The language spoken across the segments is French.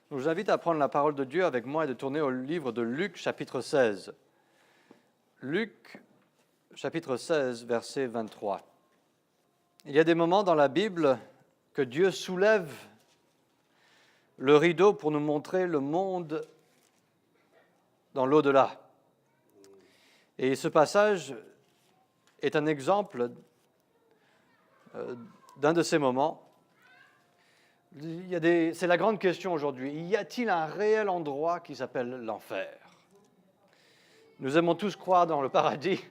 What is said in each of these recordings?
Je vous invite à prendre la parole de Dieu avec moi et de tourner au livre de Luc, chapitre 16. Luc, chapitre 16, verset 23. Il y a des moments dans la Bible que Dieu soulève le rideau pour nous montrer le monde dans l'au-delà. Et ce passage est un exemple d'un de ces moments. C'est la grande question aujourd'hui. Y a-t-il un réel endroit qui s'appelle l'enfer? Nous aimons tous croire dans le paradis,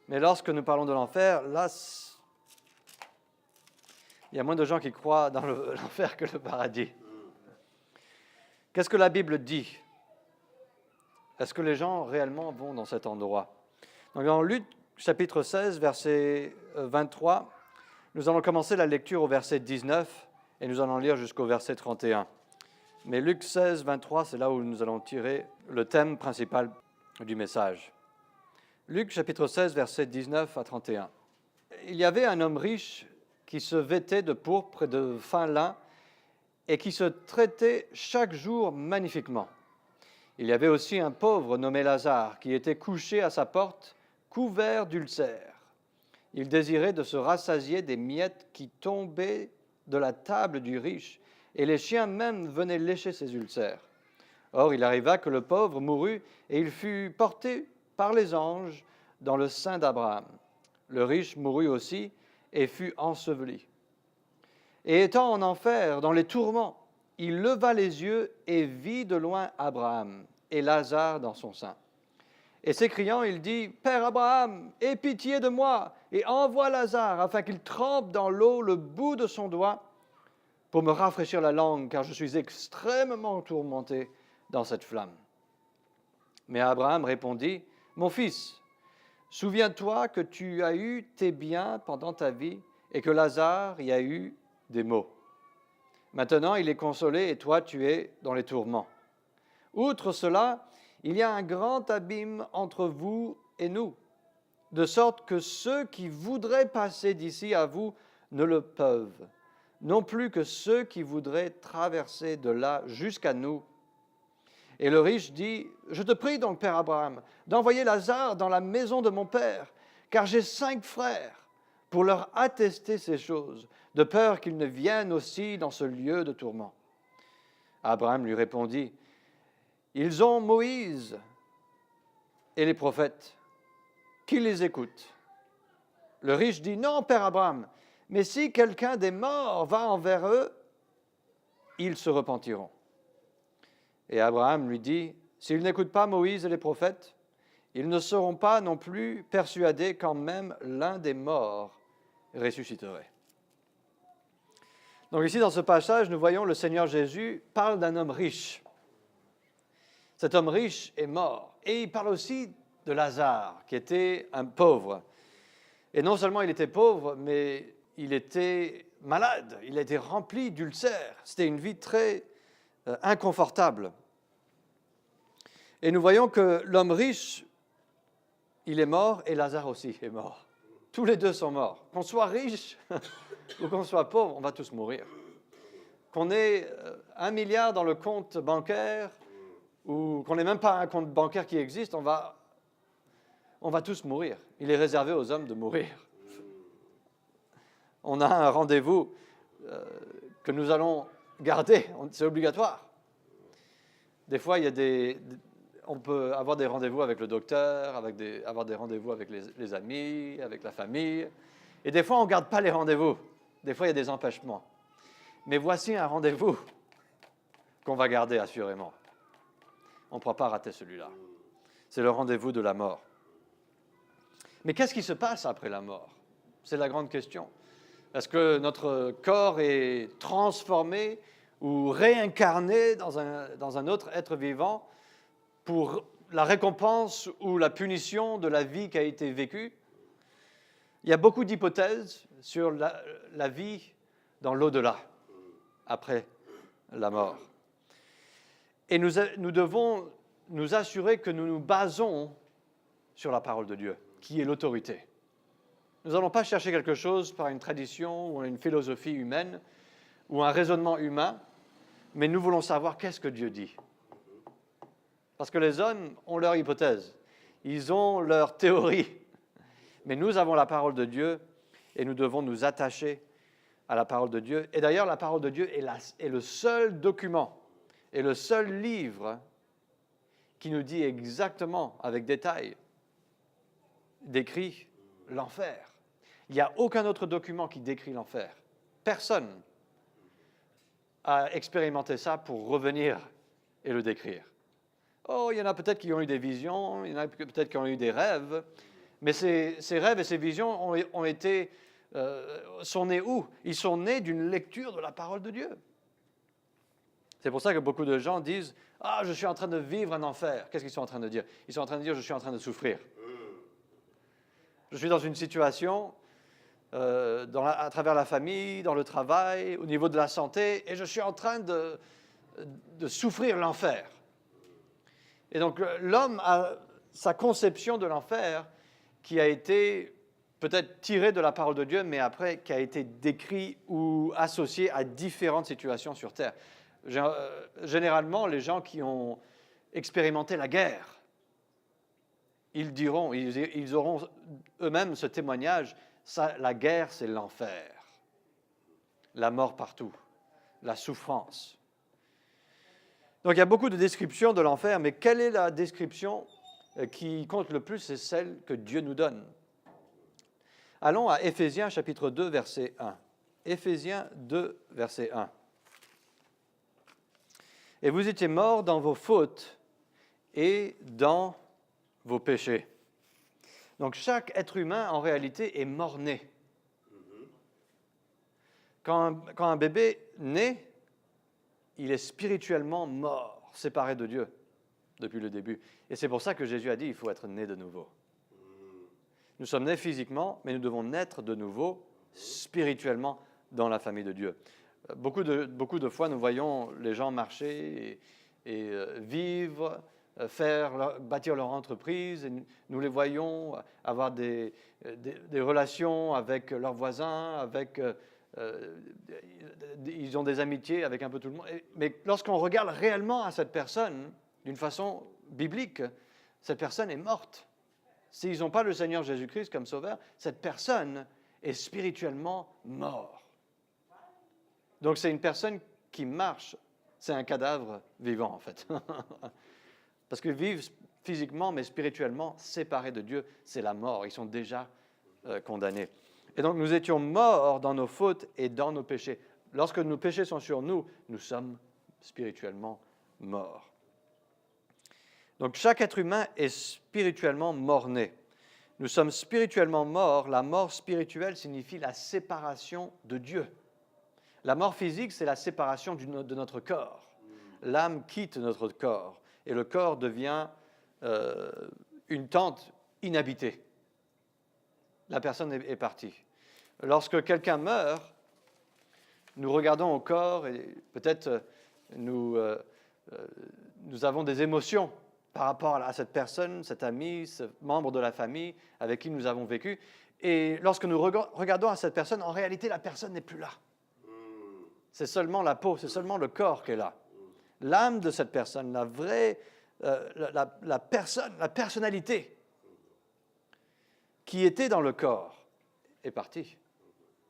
mais lorsque nous parlons de l'enfer, là, il y a moins de gens qui croient dans l'enfer que le paradis. Qu'est-ce que la Bible dit? Est-ce que les gens réellement vont dans cet endroit? Donc, dans Luc, chapitre 16, verset 23, nous allons commencer la lecture au verset 19 et nous allons lire jusqu'au verset 31. Mais Luc 16, 23, c'est là où nous allons tirer le thème principal du message. Luc, chapitre 16, verset 19 à 31. Il y avait un homme riche qui se vêtait de pourpre et de fin lin et qui se traitait chaque jour magnifiquement. Il y avait aussi un pauvre nommé Lazare qui était couché à sa porte, couvert d'ulcères. Il désirait de se rassasier des miettes qui tombaient de la table du riche, et les chiens même venaient lécher ses ulcères. Or, il arriva que le pauvre mourut, et il fut porté par les anges dans le sein d'Abraham. Le riche mourut aussi, et fut enseveli. Et étant en enfer, dans les tourments, il leva les yeux et vit de loin Abraham et Lazare dans son sein. Et s'écriant, il dit, « Père Abraham, aie pitié de moi, et envoie Lazare, afin qu'il trempe dans l'eau le bout de son doigt, pour me rafraîchir la langue, car je suis extrêmement tourmenté dans cette flamme. » Mais Abraham répondit, « Mon fils, souviens-toi que tu as eu tes biens pendant ta vie, et que Lazare y a eu des maux. Maintenant, il est consolé, et toi, tu es dans les tourments. Outre cela, il y a un grand abîme entre vous et nous, de sorte que ceux qui voudraient passer d'ici à vous ne le peuvent, non plus que ceux qui voudraient traverser de là jusqu'à nous. » Et le riche dit, « Je te prie donc, Père Abraham, d'envoyer Lazare dans la maison de mon père, car j'ai 5 frères, pour leur attester ces choses, de peur qu'ils ne viennent aussi dans ce lieu de tourment. » Abraham lui répondit, « Ils ont Moïse et les prophètes, qui les écoutent. » Le riche dit, « Non, Père Abraham, mais si quelqu'un des morts va envers eux, ils se repentiront. » Et Abraham lui dit, « S'ils n'écoutent pas Moïse et les prophètes, ils ne seront pas non plus persuadés quand même l'un des morts ressusciterait. » Donc ici, dans ce passage, nous voyons le Seigneur Jésus parle d'un homme riche. Cet homme riche est mort. Et il parle aussi de Lazare, qui était un pauvre. Et non seulement il était pauvre, mais il était malade. Il était rempli d'ulcères. C'était une vie très inconfortable. Et nous voyons que l'homme riche, il est mort, et Lazare aussi est mort. Tous les deux sont morts. Qu'on soit riche ou qu'on soit pauvre, on va tous mourir. Qu'on ait 1 milliard dans le compte bancaire ou qu'on n'ait même pas un compte bancaire qui existe, on va tous mourir. Il est réservé aux hommes de mourir. On a un rendez-vous que nous allons garder, c'est obligatoire. Des fois, on peut avoir des rendez-vous avec le docteur, avoir des rendez-vous avec les amis, avec la famille. Et des fois, on ne garde pas les rendez-vous. Des fois, il y a des empêchements. Mais voici un rendez-vous qu'on va garder assurément. On ne pourra pas rater celui-là. C'est le rendez-vous de la mort. Mais qu'est-ce qui se passe après la mort? C'est la grande question. Est-ce que notre corps est transformé ou réincarné dans un autre être vivant pour la récompense ou la punition de la vie qui a été vécue? Il y a beaucoup d'hypothèses sur la vie dans l'au-delà, après la mort. Et nous devons nous assurer que nous nous basons sur la parole de Dieu, qui est l'autorité. Nous n'allons pas chercher quelque chose par une tradition ou une philosophie humaine ou un raisonnement humain, mais nous voulons savoir qu'est-ce que Dieu dit. Parce que les hommes ont leur hypothèse, ils ont leur théorie, mais nous avons la parole de Dieu et nous devons nous attacher à la parole de Dieu. Et d'ailleurs, la parole de Dieu est le seul document et le seul livre qui nous dit exactement, avec détail, décrit l'enfer. Il n'y a aucun autre document qui décrit l'enfer. Personne a expérimenté ça pour revenir et le décrire. Oh, il y en a peut-être qui ont eu des visions, il y en a peut-être qui ont eu des rêves, mais ces rêves et ces visions sont nés où? Ils sont nés d'une lecture de la parole de Dieu. C'est pour ça que beaucoup de gens disent « Ah, je suis en train de vivre un enfer ». Qu'est-ce qu'ils sont en train de dire? Ils sont en train de dire « Je suis en train de souffrir ». Je suis dans une situation, à travers la famille, dans le travail, au niveau de la santé, et je suis en train de souffrir l'enfer. Et donc l'homme a sa conception de l'enfer qui a été peut-être tirée de la parole de Dieu, mais après qui a été décrit ou associé à différentes situations sur Terre. Généralement, les gens qui ont expérimenté la guerre, ils auront eux-mêmes ce témoignage, la guerre c'est l'enfer, la mort partout, la souffrance. Donc il y a beaucoup de descriptions de l'enfer, mais quelle est la description qui compte le plus? C'est celle que Dieu nous donne. Allons à Éphésiens chapitre 2, verset 1. Éphésiens 2, verset 1. « Et vous étiez morts dans vos fautes et dans vos péchés. » Donc chaque être humain, en réalité, est mort-né. Quand un bébé naît, il est spirituellement mort, séparé de Dieu depuis le début. Et c'est pour ça que Jésus a dit, il faut être né de nouveau. Nous sommes nés physiquement, mais nous devons naître de nouveau spirituellement dans la famille de Dieu. Beaucoup de fois, nous voyons les gens marcher et vivre, bâtir leur entreprise. Et nous les voyons avoir des relations avec leurs voisins, ils ont des amitiés avec un peu tout le monde. Mais lorsqu'on regarde réellement à cette personne, d'une façon biblique, cette personne est morte. S'ils n'ont pas le Seigneur Jésus-Christ comme sauveur, cette personne est spirituellement morte. Donc c'est une personne qui marche, c'est un cadavre vivant en fait. Parce qu'ils vivent physiquement mais spirituellement séparés de Dieu, c'est la mort, ils sont déjà condamnés. Et donc nous étions morts dans nos fautes et dans nos péchés. Lorsque nos péchés sont sur nous, nous sommes spirituellement morts. Donc chaque être humain est spirituellement mort-né. Nous sommes spirituellement morts. La mort spirituelle signifie la séparation de Dieu. La mort physique, c'est la séparation de notre corps. L'âme quitte notre corps et le corps devient une tente inhabitée. La personne est partie. Lorsque quelqu'un meurt, nous regardons au corps et peut-être nous avons des émotions par rapport à cette personne, cet ami, ce membre de la famille avec qui nous avons vécu. Et lorsque nous regardons à cette personne, en réalité, la personne n'est plus là. C'est seulement la peau, c'est seulement le corps qui est là. L'âme de cette personne, la vraie, la personnalité qui était dans le corps est partie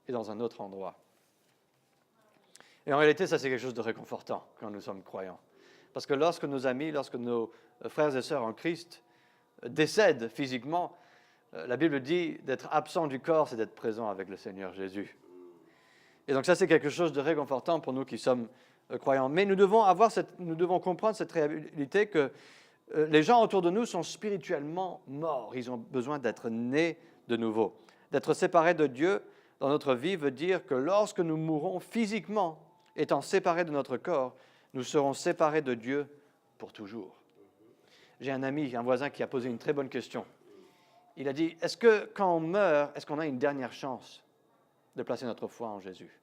et dans un autre endroit. Et en réalité, ça c'est quelque chose de réconfortant quand nous sommes croyants. Parce que lorsque nos amis, lorsque nos frères et sœurs en Christ décèdent physiquement, la Bible dit d'être absent du corps, c'est d'être présent avec le Seigneur Jésus. Et donc ça c'est quelque chose de réconfortant pour nous qui sommes croyants. Mais nous devons comprendre cette réalité que les gens autour de nous sont spirituellement morts. Ils ont besoin d'être nés de nouveau. D'être séparés de Dieu dans notre vie veut dire que lorsque nous mourrons physiquement, étant séparés de notre corps, nous serons séparés de Dieu pour toujours. J'ai un ami, un voisin qui a posé une très bonne question. Il a dit, est-ce que quand on meurt, est-ce qu'on a une dernière chance de placer notre foi en Jésus?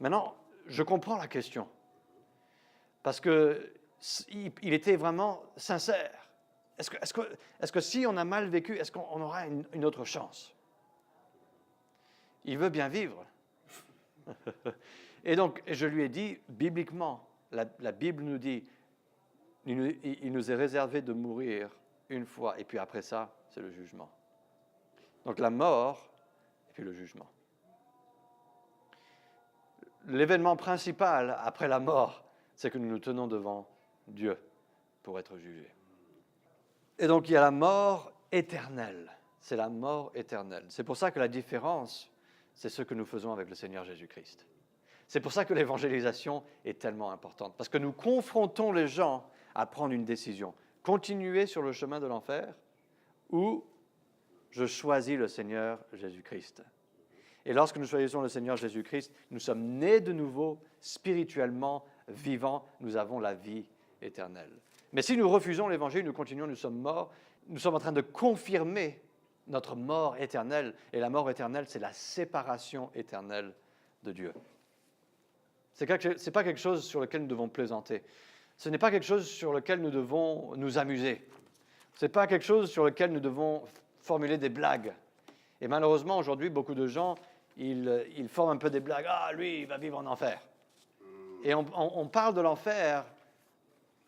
Maintenant, je comprends la question. Parce qu'il était vraiment sincère. Est-ce que si on a mal vécu, est-ce qu'on aura une autre chance? Il veut bien vivre. Et donc, je lui ai dit, bibliquement, la Bible nous dit, il nous est réservé de mourir une fois, et puis après ça, c'est le jugement. Donc la mort, et puis le jugement. L'événement principal après la mort, c'est que nous nous tenons devant Dieu pour être jugés. Et donc il y a la mort éternelle. C'est la mort éternelle. C'est pour ça que la différence, c'est ce que nous faisons avec le Seigneur Jésus-Christ. C'est pour ça que l'évangélisation est tellement importante, parce que nous confrontons les gens à prendre une décision. Continuer sur le chemin de l'enfer ou je choisis le Seigneur Jésus-Christ. Et lorsque nous choisissons le Seigneur Jésus-Christ, nous sommes nés de nouveau, spirituellement vivants, nous avons la vie éternelle. Mais si nous refusons l'Évangile, nous continuons, nous sommes morts, nous sommes en train de confirmer notre mort éternelle. Et la mort éternelle, c'est la séparation éternelle de Dieu. Ce n'est pas quelque chose sur lequel nous devons plaisanter. Ce n'est pas quelque chose sur lequel nous devons nous amuser. Ce n'est pas quelque chose sur lequel nous devons formuler des blagues. Et malheureusement, aujourd'hui, beaucoup de gens, ils forment un peu des blagues. « Ah, lui, il va vivre en enfer. » Et on parle de l'enfer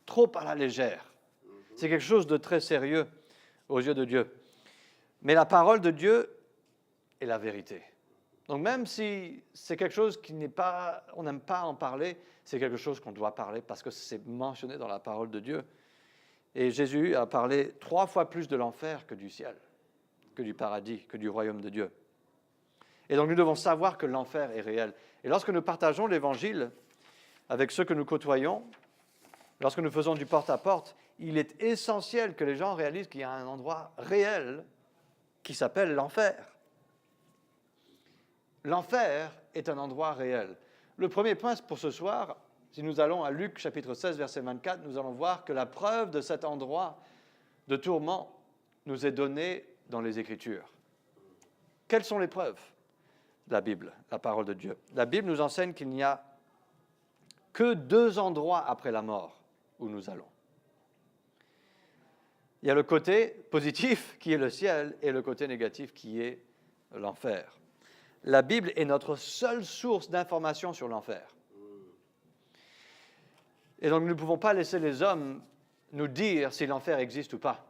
trop à la légère. C'est quelque chose de très sérieux aux yeux de Dieu. Mais la parole de Dieu est la vérité. Donc même si c'est quelque chose on n'aime pas en parler, c'est quelque chose qu'on doit parler parce que c'est mentionné dans la parole de Dieu. Et Jésus a parlé 3 fois plus de l'enfer que du ciel, que du paradis, que du royaume de Dieu. Et donc nous devons savoir que l'enfer est réel. Et lorsque nous partageons l'Évangile avec ceux que nous côtoyons, lorsque nous faisons du porte-à-porte, il est essentiel que les gens réalisent qu'il y a un endroit réel qui s'appelle l'enfer. L'enfer est un endroit réel. Le premier point pour ce soir, si nous allons à Luc chapitre 16, verset 24, nous allons voir que la preuve de cet endroit de tourment nous est donnée dans les Écritures. Quelles sont les preuves? La Bible, la parole de Dieu. La Bible nous enseigne qu'il n'y a que 2 endroits après la mort où nous allons. Il y a le côté positif qui est le ciel et le côté négatif qui est l'enfer. La Bible est notre seule source d'information sur l'enfer. Et donc nous ne pouvons pas laisser les hommes nous dire si l'enfer existe ou pas,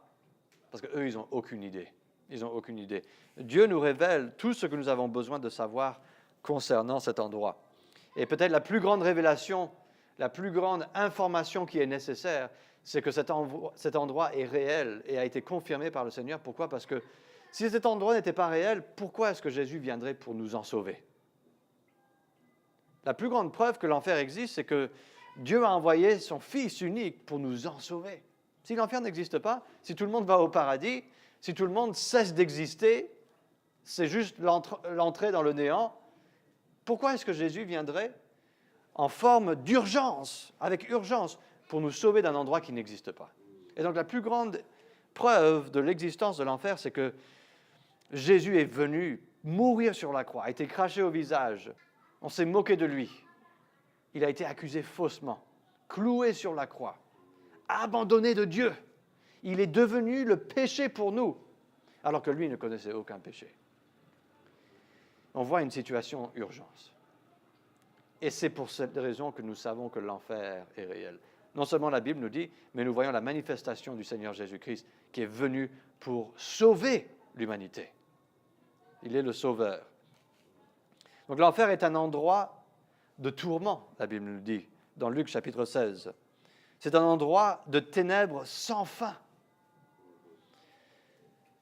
parce qu'eux, ils n'ont aucune idée. Ils n'ont aucune idée. Dieu nous révèle tout ce que nous avons besoin de savoir concernant cet endroit. Et peut-être la plus grande révélation, la plus grande information qui est nécessaire, c'est que cet endroit est réel et a été confirmé par le Seigneur. Pourquoi? Parce que si cet endroit n'était pas réel, pourquoi est-ce que Jésus viendrait pour nous en sauver? La plus grande preuve que l'enfer existe, c'est que Dieu a envoyé son Fils unique pour nous en sauver. Si l'enfer n'existe pas, si tout le monde va au paradis, si tout le monde cesse d'exister, c'est juste l'entrée dans le néant, pourquoi est-ce que Jésus viendrait en forme d'urgence, avec urgence, pour nous sauver d'un endroit qui n'existe pas? Et donc la plus grande preuve de l'existence de l'enfer, c'est que Jésus est venu mourir sur la croix, a été craché au visage, on s'est moqué de lui, il a été accusé faussement, cloué sur la croix, abandonné de Dieu. Il est devenu le péché pour nous, alors que lui ne connaissait aucun péché. On voit une situation urgence. Et c'est pour cette raison que nous savons que l'enfer est réel. Non seulement la Bible nous dit, mais nous voyons la manifestation du Seigneur Jésus-Christ qui est venu pour sauver l'humanité. Il est le Sauveur. Donc l'enfer est un endroit de tourment, la Bible nous dit, dans Luc chapitre 16. C'est un endroit de ténèbres sans fin.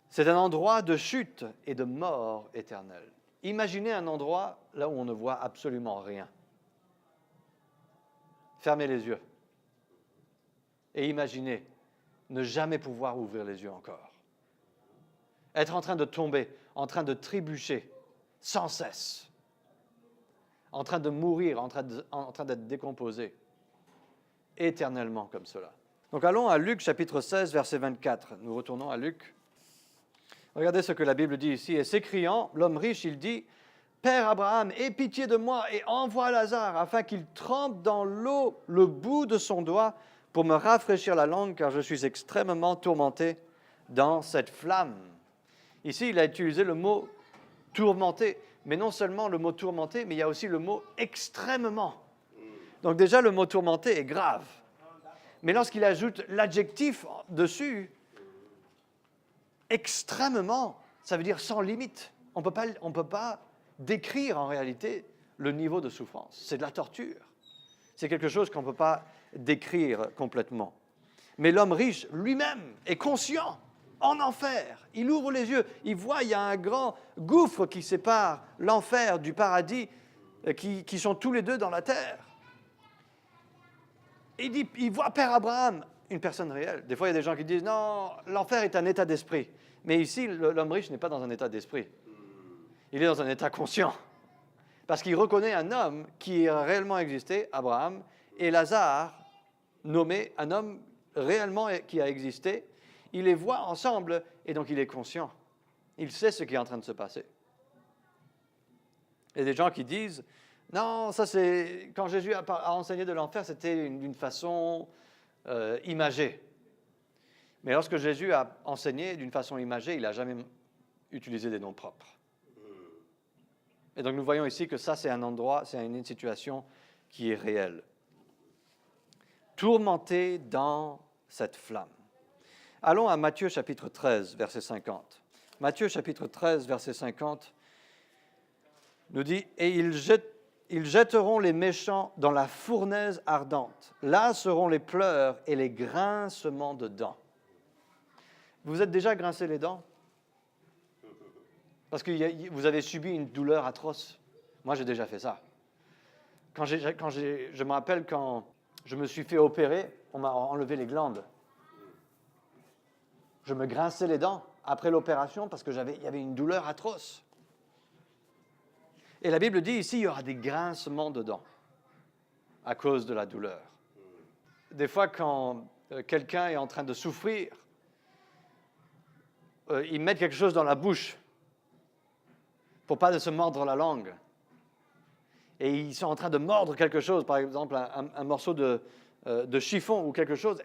C'est un endroit de chute et de mort éternelle. Imaginez un endroit là où on ne voit absolument rien. Fermez les yeux et imaginez ne jamais pouvoir ouvrir les yeux encore. Être en train de tomber, en train de trébucher sans cesse, en train de mourir, en train d'être décomposé, éternellement comme cela. Donc allons à Luc chapitre 16, verset 24. Nous retournons à Luc. Regardez ce que la Bible dit ici. Et s'écriant, l'homme riche, il dit, « Père Abraham, aie pitié de moi et envoie Lazare afin qu'il trempe dans l'eau le bout de son doigt pour me rafraîchir la langue, car je suis extrêmement tourmenté dans cette flamme. » Ici, il a utilisé le mot « tourmenté », mais non seulement le mot tourmenté, mais il y a aussi le mot extrêmement. Donc déjà, le mot tourmenté est grave. Mais lorsqu'il ajoute l'adjectif dessus, extrêmement, ça veut dire sans limite. On ne peut pas décrire en réalité le niveau de souffrance. C'est de la torture. C'est quelque chose qu'on ne peut pas décrire complètement. Mais l'homme riche lui-même est conscient, en enfer. Il ouvre les yeux, il voit, il y a un grand gouffre qui sépare l'enfer du paradis, qui sont tous les deux dans la terre. Il voit Père Abraham, une personne réelle. Des fois, il y a des gens qui disent, non, l'enfer est un état d'esprit. Mais ici, l'homme riche n'est pas dans un état d'esprit. Il est dans un état conscient. Parce qu'il reconnaît un homme qui a réellement existé, Abraham, et Lazare, nommé un homme réellement qui a existé. Il les voit ensemble et donc il est conscient. Il sait ce qui est en train de se passer. Il y a des gens qui disent, non, ça c'est quand Jésus a enseigné de l'enfer, c'était d'une façon imagée. Mais lorsque Jésus a enseigné d'une façon imagée, il n'a jamais utilisé des noms propres. Et donc nous voyons ici que ça c'est un endroit, c'est une situation qui est réelle. Tourmenté dans cette flamme. Allons à Matthieu chapitre 13, verset 50. Matthieu chapitre 13, verset 50 nous dit « Et ils jetteront les méchants dans la fournaise ardente. Là seront les pleurs et les grincements de dents. » Vous êtes déjà grincé les dents? Parce que vous avez subi une douleur atroce. Moi, j'ai déjà fait ça. Je me rappelle quand je me suis fait opérer, on m'a enlevé les glandes. Je me grinçais les dents après l'opération parce qu'il y avait une douleur atroce. Et la Bible dit ici, il y aura des grincements de dents à cause de la douleur. Des fois, quand quelqu'un est en train de souffrir, ils mettent quelque chose dans la bouche pour pas de se mordre la langue. Et ils sont en train de mordre quelque chose, par exemple un morceau de chiffon ou quelque chose.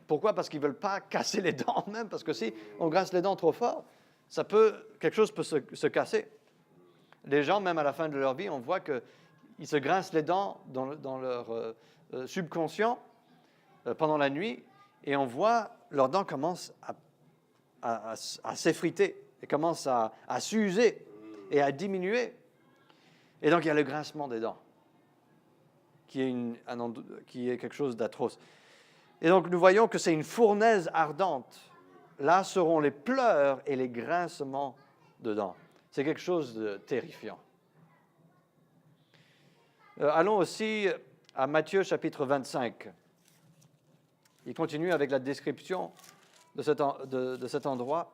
Pourquoi? Parce qu'ils ne veulent pas casser les dents même, parce que si on grince les dents trop fort, quelque chose peut se casser. Les gens, même à la fin de leur vie, on voit qu'ils se grincent les dents dans leur subconscient pendant la nuit, et on voit leurs dents commencent à s'effriter, et commencent à s'user et à diminuer. Et donc il y a le grincement des dents, qui est quelque chose d'atroce. Et donc nous voyons que c'est une fournaise ardente. Là seront les pleurs et les grincements de dents. C'est quelque chose de terrifiant. Allons aussi à Matthieu chapitre 25. Il continue avec la description de cet endroit,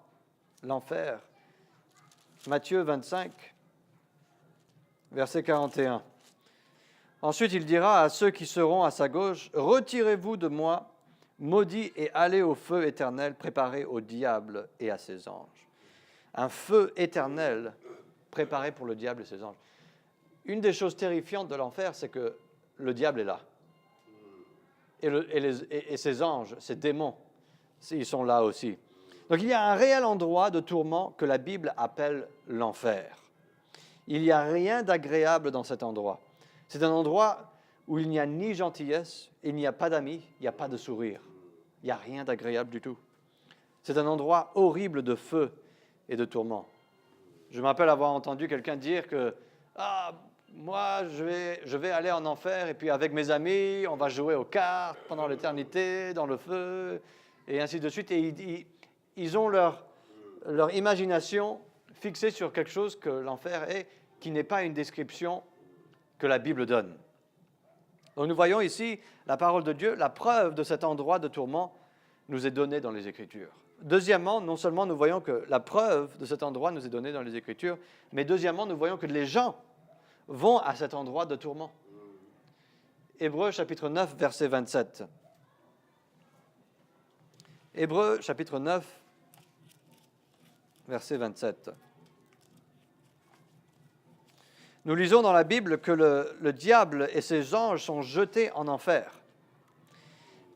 l'enfer. Matthieu 25, verset 41. Ensuite, il dira à ceux qui seront à sa gauche, « Retirez-vous de moi, maudits, et allez au feu éternel préparé au diable et à ses anges. » Un feu éternel préparé pour le diable et ses anges. Une des choses terrifiantes de l'enfer, c'est que le diable est là. Et ses anges, ses démons, ils sont là aussi. Donc il y a un réel endroit de tourment que la Bible appelle l'enfer. Il n'y a rien d'agréable dans cet endroit. C'est un endroit où il n'y a ni gentillesse, il n'y a pas d'amis, il n'y a pas de sourire. Il n'y a rien d'agréable du tout. C'est un endroit horrible de feu et de tourment. Je me rappelle avoir entendu quelqu'un dire que « Ah, moi, je vais aller en enfer et puis avec mes amis, on va jouer aux cartes pendant l'éternité, dans le feu, et ainsi de suite. » Et ils ont leur imagination fixée sur quelque chose que l'enfer est, qui n'est pas une description que la Bible donne. Donc nous voyons ici la parole de Dieu, la preuve de cet endroit de tourment nous est donnée dans les Écritures. Deuxièmement, non seulement nous voyons que la preuve de cet endroit nous est donnée dans les Écritures, mais deuxièmement, nous voyons que les gens vont à cet endroit de tourment. Hébreux chapitre 9, verset 27. Hébreux chapitre 9, verset 27. Nous lisons dans la Bible que le diable et ses anges sont jetés en enfer.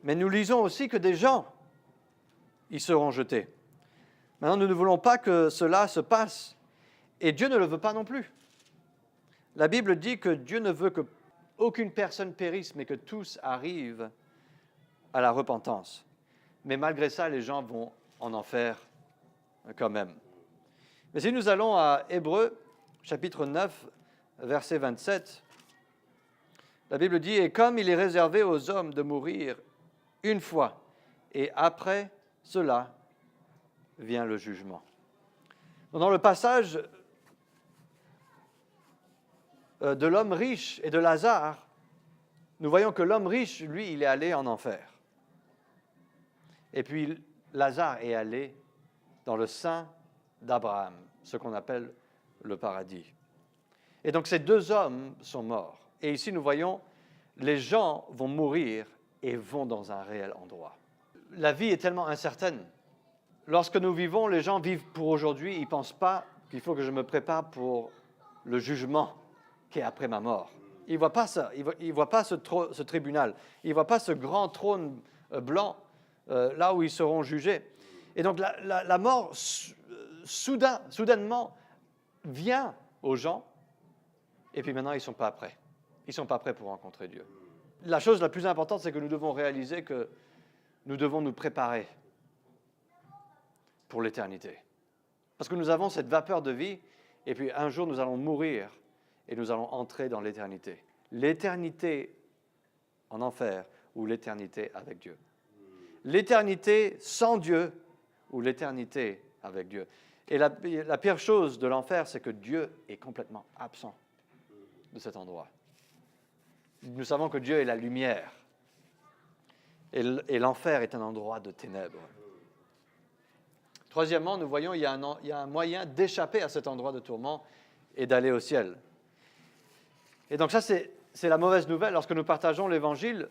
Mais nous lisons aussi que des gens y seront jetés. Maintenant, nous ne voulons pas que cela se passe, et Dieu ne le veut pas non plus. La Bible dit que Dieu ne veut qu'aucune personne périsse, mais que tous arrivent à la repentance. Mais malgré ça, les gens vont en enfer quand même. Mais si nous allons à Hébreux, chapitre 9, verset 27, la Bible dit « Et comme il est réservé aux hommes de mourir une fois, et après cela vient le jugement. » Dans le passage de l'homme riche et de Lazare, nous voyons que l'homme riche, lui, il est allé en enfer. Et puis Lazare est allé dans le sein d'Abraham, ce qu'on appelle le paradis. Et donc ces deux hommes sont morts. Et ici nous voyons, les gens vont mourir et vont dans un réel endroit. La vie est tellement incertaine. Lorsque nous vivons, les gens vivent pour aujourd'hui, ils ne pensent pas qu'il faut que je me prépare pour le jugement qui est après ma mort. Ils ne voient pas ça, ils ne voient pas ce tribunal, ils ne voient pas ce grand trône blanc là où ils seront jugés. Et donc la mort, soudainement, vient aux gens, et puis maintenant ils ne sont pas prêts. Ils ne sont pas prêts pour rencontrer Dieu. La chose la plus importante, c'est que nous devons réaliser que nous devons nous préparer pour l'éternité. Parce que nous avons cette vapeur de vie, et puis un jour nous allons mourir, et nous allons entrer dans l'éternité. L'éternité en enfer, ou l'éternité avec Dieu. L'éternité sans Dieu, ou l'éternité avec Dieu. Et la pire chose de l'enfer, c'est que Dieu est complètement absent de cet endroit. Nous savons que Dieu est la lumière. Et l'enfer est un endroit de ténèbres. Troisièmement, nous voyons qu'il y a un moyen d'échapper à cet endroit de tourment et d'aller au ciel. Et donc ça, c'est la mauvaise nouvelle. Lorsque nous partageons l'Évangile,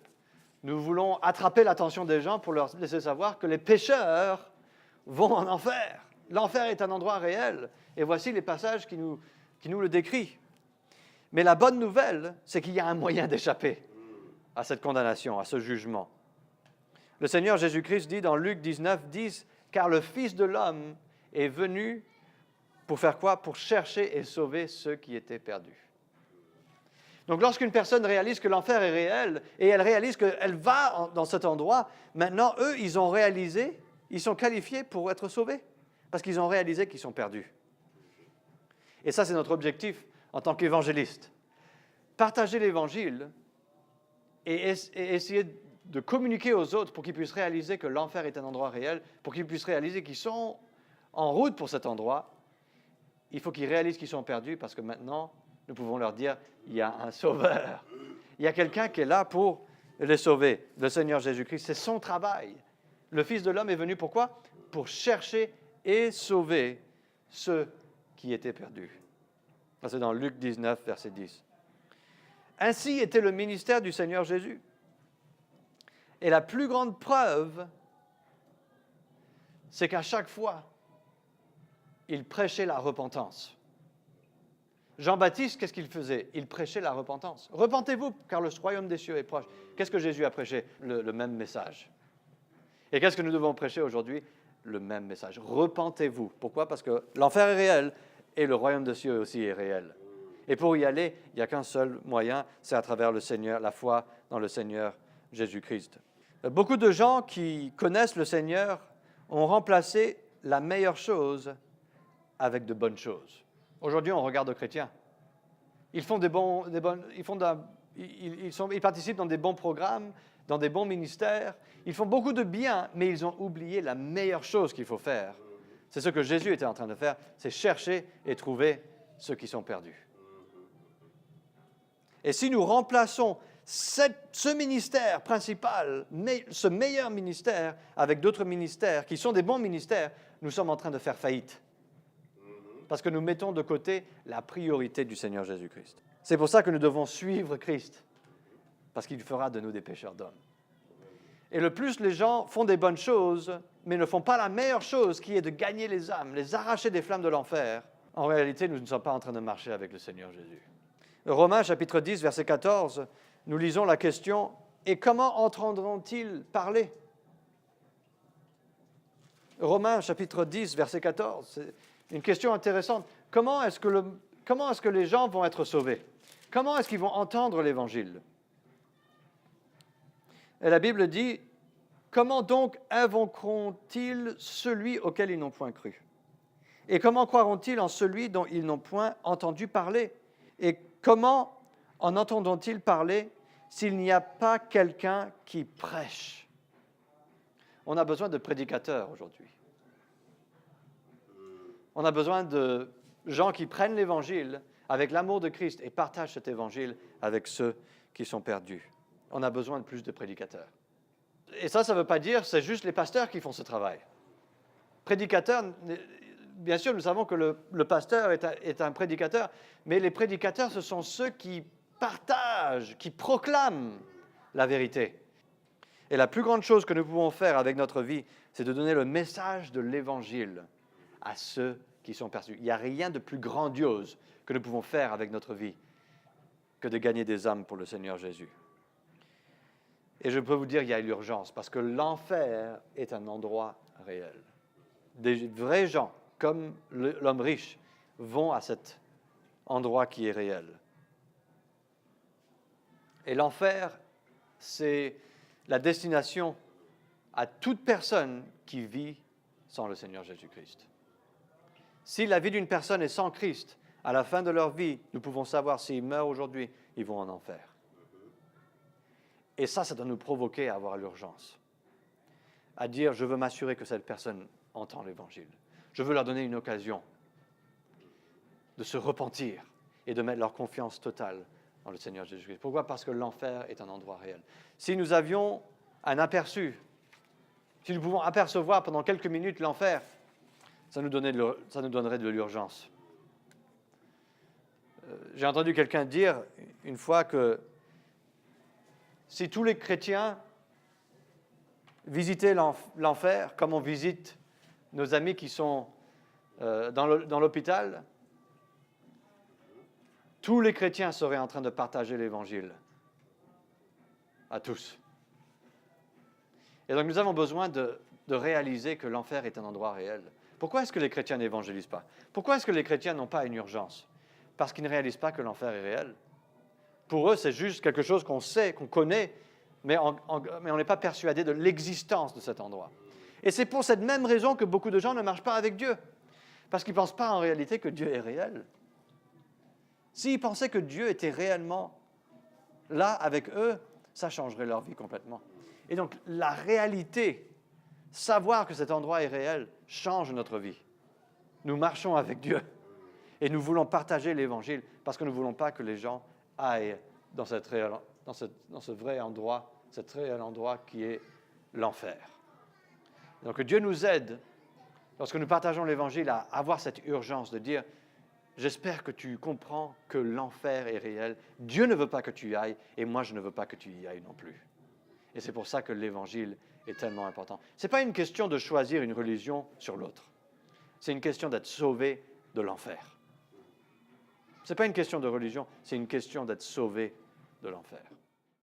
nous voulons attraper l'attention des gens pour leur laisser savoir que les pécheurs vont en enfer. L'enfer est un endroit réel. Et voici les passages qui nous le décrivent. Mais la bonne nouvelle, c'est qu'il y a un moyen d'échapper à cette condamnation, à ce jugement. Le Seigneur Jésus-Christ dit dans Luc 19, 10, « Car le Fils de l'homme est venu pour faire quoi? Pour chercher et sauver ceux qui étaient perdus. » Donc lorsqu'une personne réalise que l'enfer est réel, et elle réalise qu'elle va dans cet endroit, maintenant, eux, ils ont réalisé, ils sont qualifiés pour être sauvés, parce qu'ils ont réalisé qu'ils sont perdus. Et ça, c'est notre objectif en tant qu'évangéliste. Partager l'Évangile et essayer de communiquer aux autres pour qu'ils puissent réaliser que l'enfer est un endroit réel, pour qu'ils puissent réaliser qu'ils sont en route pour cet endroit. Il faut qu'ils réalisent qu'ils sont perdus parce que maintenant, nous pouvons leur dire, il y a un sauveur. Il y a quelqu'un qui est là pour les sauver. Le Seigneur Jésus-Christ, c'est son travail. Le Fils de l'homme est venu pourquoi? Pour chercher et sauver ceux qui étaient perdus. Ça, c'est dans Luc 19, verset 10. Ainsi était le ministère du Seigneur Jésus. Et la plus grande preuve, c'est qu'à chaque fois, il prêchait la repentance. Jean-Baptiste, qu'est-ce qu'il faisait? Il prêchait la repentance. Repentez-vous, car le royaume des cieux est proche. Qu'est-ce que Jésus a prêché? Le même message. Et qu'est-ce que nous devons prêcher aujourd'hui? Le même message. Repentez-vous. Pourquoi? Parce que l'enfer est réel et le royaume des cieux aussi est réel. Et pour y aller, il n'y a qu'un seul moyen, c'est à travers le Seigneur, la foi dans le Seigneur Jésus-Christ. Beaucoup de gens qui connaissent le Seigneur ont remplacé la meilleure chose avec de bonnes choses. Aujourd'hui, on regarde aux chrétiens. Ils participent dans des bons programmes, dans des bons ministères. Ils font beaucoup de bien, mais ils ont oublié la meilleure chose qu'il faut faire. C'est ce que Jésus était en train de faire, c'est chercher et trouver ceux qui sont perdus. Et si nous remplaçons ce ministère principal, ce meilleur ministère, avec d'autres ministères qui sont des bons ministères, nous sommes en train de faire faillite. Parce que nous mettons de côté la priorité du Seigneur Jésus-Christ. C'est pour ça que nous devons suivre Christ, parce qu'il fera de nous des pécheurs d'hommes. Et le plus les gens font des bonnes choses, mais ne font pas la meilleure chose, qui est de gagner les âmes, les arracher des flammes de l'enfer, en réalité, nous ne sommes pas en train de marcher avec le Seigneur Jésus. Romains, chapitre 10, verset 14, nous lisons la question « Et comment entendront-ils parler ?» Romains, chapitre 10, verset 14, c'est une question intéressante. Comment est-ce que les gens vont être sauvés? comment est-ce qu'ils vont entendre l'Évangile? Et la Bible dit, comment donc invoqueront-ils celui auquel ils n'ont point cru? Et comment croiront-ils en celui dont ils n'ont point entendu parler? Et comment en entendront-ils parler s'il n'y a pas quelqu'un qui prêche? On a besoin de prédicateurs aujourd'hui. On a besoin de gens qui prennent l'Évangile avec l'amour de Christ et partagent cet Évangile avec ceux qui sont perdus. On a besoin de plus de prédicateurs. Et ça ne veut pas dire que c'est juste les pasteurs qui font ce travail. Prédicateurs, bien sûr, nous savons que le pasteur est un prédicateur, mais les prédicateurs, ce sont ceux qui partagent, qui proclament la vérité. Et la plus grande chose que nous pouvons faire avec notre vie, c'est de donner le message de l'Évangile à ceux qui sont perdus. Il n'y a rien de plus grandiose que nous pouvons faire avec notre vie que de gagner des âmes pour le Seigneur Jésus. Et je peux vous dire, il y a l'urgence, parce que l'enfer est un endroit réel. Des vrais gens, comme l'homme riche, vont à cet endroit qui est réel. Et l'enfer, c'est la destination à toute personne qui vit sans le Seigneur Jésus-Christ. Si la vie d'une personne est sans Christ, à la fin de leur vie, nous pouvons savoir s'ils meurent aujourd'hui, ils vont en enfer. Et ça doit nous provoquer à avoir l'urgence, à dire, je veux m'assurer que cette personne entend l'Évangile. Je veux leur donner une occasion de se repentir et de mettre leur confiance totale dans le Seigneur Jésus-Christ. Pourquoi? Parce que l'enfer est un endroit réel. Si nous avions un aperçu, si nous pouvons apercevoir pendant quelques minutes l'enfer, ça nous donnerait de l'urgence. J'ai entendu quelqu'un dire une fois que si tous les chrétiens visitaient l'enfer, comme on visite nos amis qui sont dans l'hôpital, tous les chrétiens seraient en train de partager l'Évangile à tous. Et donc nous avons besoin de réaliser que l'enfer est un endroit réel. Pourquoi est-ce que les chrétiens n'évangélisent pas? Pourquoi est-ce que les chrétiens n'ont pas une urgence? Parce qu'ils ne réalisent pas que l'enfer est réel. Pour eux, c'est juste quelque chose qu'on sait, qu'on connaît, mais on n'est pas persuadé de l'existence de cet endroit. Et c'est pour cette même raison que beaucoup de gens ne marchent pas avec Dieu. Parce qu'ils ne pensent pas en réalité que Dieu est réel. S'ils pensaient que Dieu était réellement là avec eux, ça changerait leur vie complètement. Et donc, la réalité, savoir que cet endroit est réel, change notre vie. Nous marchons avec Dieu. Et nous voulons partager l'Évangile parce que nous ne voulons pas que les gens aillent dans ce vrai endroit, cet réel endroit qui est l'enfer. Donc Dieu nous aide, lorsque nous partageons l'Évangile, à avoir cette urgence de dire « J'espère que tu comprends que l'enfer est réel. Dieu ne veut pas que tu y ailles et moi je ne veux pas que tu y ailles non plus. » Et c'est pour ça que l'Évangile est tellement important. Ce n'est pas une question de choisir une religion sur l'autre. C'est une question d'être sauvé de l'enfer. Ce n'est pas une question de religion, c'est une question d'être sauvé de l'enfer.